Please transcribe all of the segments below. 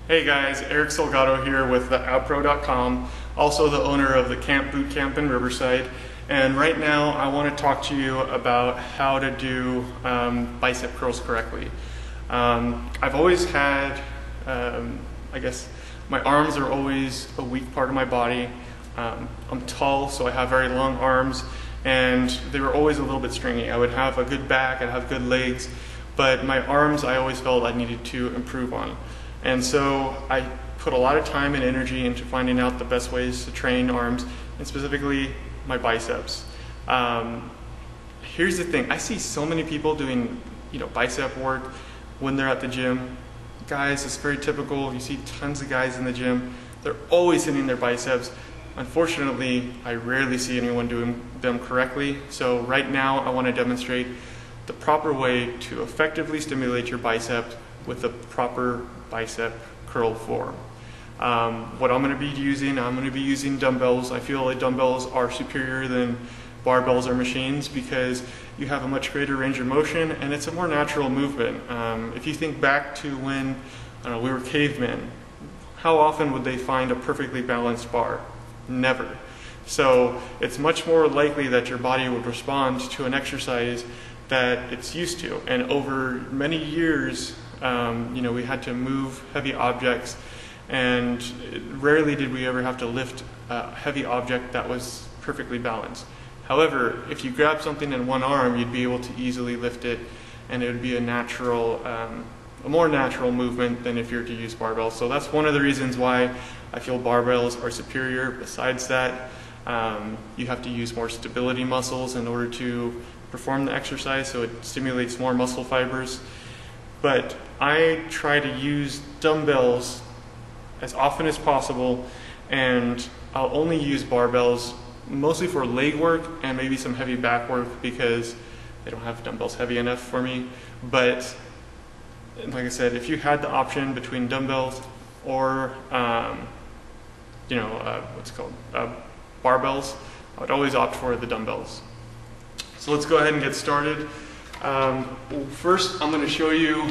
Hey guys, Eric Salgado here with theoutpro.com, also the owner of the Camp Boot Camp in Riverside. And right now I want to talk to you about how to do bicep curls correctly. I've always had, I guess, my arms are always a weak part of my body. I'm tall, so I have very long arms, and they were always a little bit stringy. I would have a good back, I'd have good legs, but my arms I always felt I needed to improve on. And so I put a lot of time and energy into finding out the best ways to train arms, and specifically my biceps. Here's the thing, I see so many people doing bicep work when they're at the gym. Guys, it's very typical. You see tons of guys in the gym. They're always hitting their biceps. Unfortunately, I rarely see anyone doing them correctly. So right now I want to demonstrate the proper way to effectively stimulate your bicep with the proper bicep curl form. What I'm going to be using dumbbells. I feel like dumbbells are superior than barbells or machines because you have a much greater range of motion and it's a more natural movement. If you think back to when we were cavemen, how often would they find a perfectly balanced bar? Never. So it's much more likely that your body would respond to an exercise that it's used to. And over many years, we had to move heavy objects, and rarely did we ever have to lift a heavy object that was perfectly balanced. However, if you grab something in one arm, you'd be able to easily lift it, and it would be a more natural movement than if you were to use barbells. So that's one of the reasons why I feel barbells are superior. Besides that, you have to use more stability muscles in order to perform the exercise, so it stimulates more muscle fibers. But I try to use dumbbells as often as possible, and I'll only use barbells mostly for leg work and maybe some heavy back work because they don't have dumbbells heavy enough for me. But like I said, if you had the option between dumbbells or barbells, I would always opt for the dumbbells. So let's go ahead and get started. First, I'm going to show you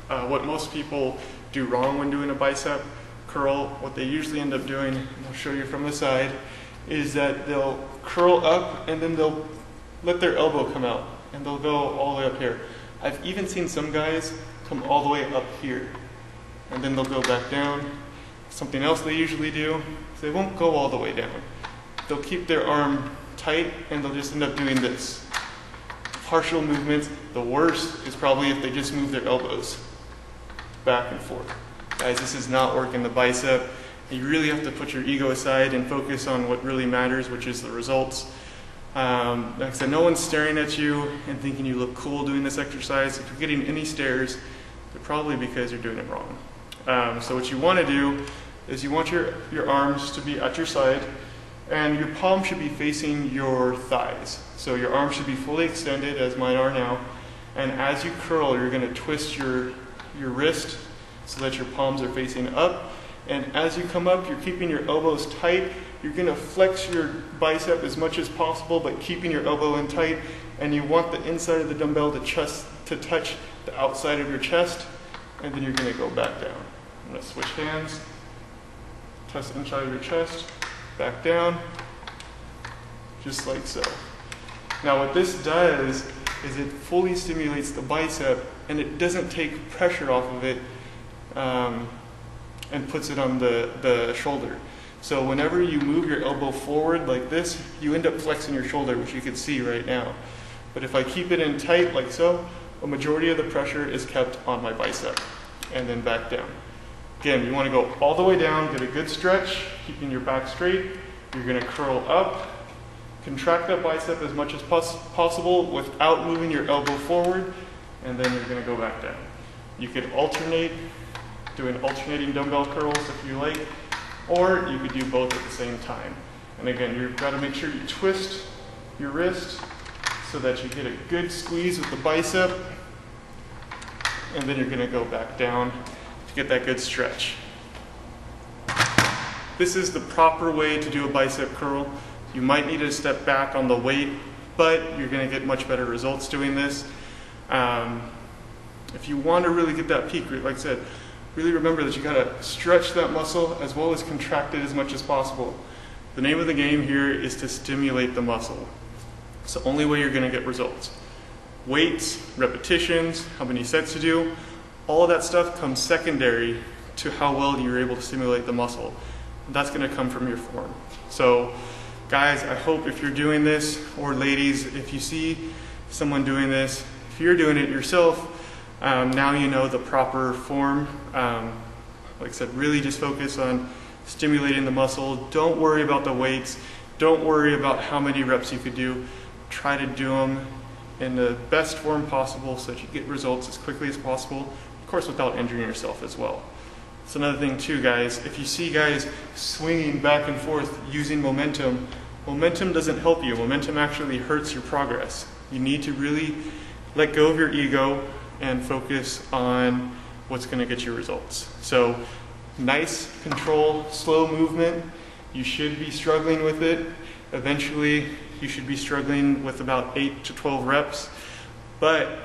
what most people do wrong when doing a bicep curl. What they usually end up doing, and I'll show you from the side, is that they'll curl up and then they'll let their elbow come out and they'll go all the way up here. I've even seen some guys come all the way up here and then they'll go back down. Something else they usually do is they won't go all the way down. They'll keep their arm tight and they'll just end up doing this. Partial movements. The worst is probably if they just move their elbows back and forth. Guys, this is not working the bicep. You really have to put your ego aside and focus on what really matters, which is the results. Like I said, no one's staring at you and thinking you look cool doing this exercise. If you're getting any stares, they're probably because you're doing it wrong. So what you want to do is you want your arms to be at your side, and your palm should be facing your thighs. So your arms should be fully extended, as mine are now. And as you curl, you're going to twist your wrist so that your palms are facing up. And as you come up, you're keeping your elbows tight. You're going to flex your bicep as much as possible, but keeping your elbow in tight. And you want the inside of the dumbbell to touch the outside of your chest. And then you're going to go back down. I'm going to switch hands. Touch the inside of your chest. Back down. Just like so. Now what this does is it fully stimulates the bicep, and it doesn't take pressure off of it and puts it on the shoulder. So whenever you move your elbow forward like this, you end up flexing your shoulder, which you can see right now. But if I keep it in tight like so, a majority of the pressure is kept on my bicep, and then back down. Again, you want to go all the way down, get a good stretch, keeping your back straight. You're going to curl up, contract that bicep as much as possible without moving your elbow forward, and then you're going to go back down. You could alternate, doing alternating dumbbell curls if you like, or you could do both at the same time. And again, you've got to make sure you twist your wrist so that you get a good squeeze with the bicep, and then you're going to go back down to get that good stretch. This is the proper way to do a bicep curl. You might need to step back on the weight, but you're going to get much better results doing this. If you want to really get that peak, like I said, really remember that you gotta stretch that muscle as well as contract it as much as possible. The name of the game here is to stimulate the muscle. It's the only way you're gonna get results. Weights, repetitions, how many sets to do, all of that stuff comes secondary to how well you're able to stimulate the muscle. That's gonna come from your form. So guys, I hope if you're doing this, or ladies, if you see someone doing this, if you're doing it yourself, now you know the proper form. Like I said, really just focus on stimulating the muscle. Don't worry about the weights. Don't worry about how many reps you could do. Try to do them in the best form possible so that you get results as quickly as possible, of course without injuring yourself as well. It's another thing too, guys, if you see guys swinging back and forth using momentum, momentum doesn't help you. Momentum actually hurts your progress. You need to really let go of your ego and focus on what's going to get you results. So nice control, slow movement. You should be struggling with it. Eventually you should be struggling with about 8 to 12 reps. But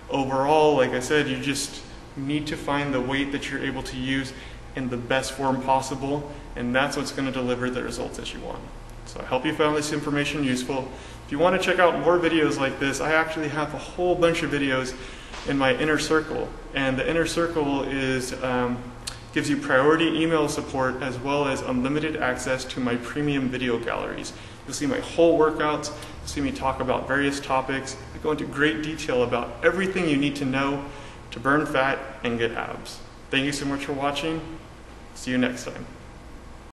overall, like I said, you just need to find the weight that you're able to use in the best form possible, and that's what's going to deliver the results that you want. So I hope you found this information useful. If you want to check out more videos like this, I actually have a whole bunch of videos in my inner circle, and the inner circle is gives you priority email support as well as unlimited access to my premium video galleries. You'll see my whole workouts, you'll see me talk about various topics. I go into great detail about everything you need to know to burn fat and get abs. Thank you so much for watching. See you next time.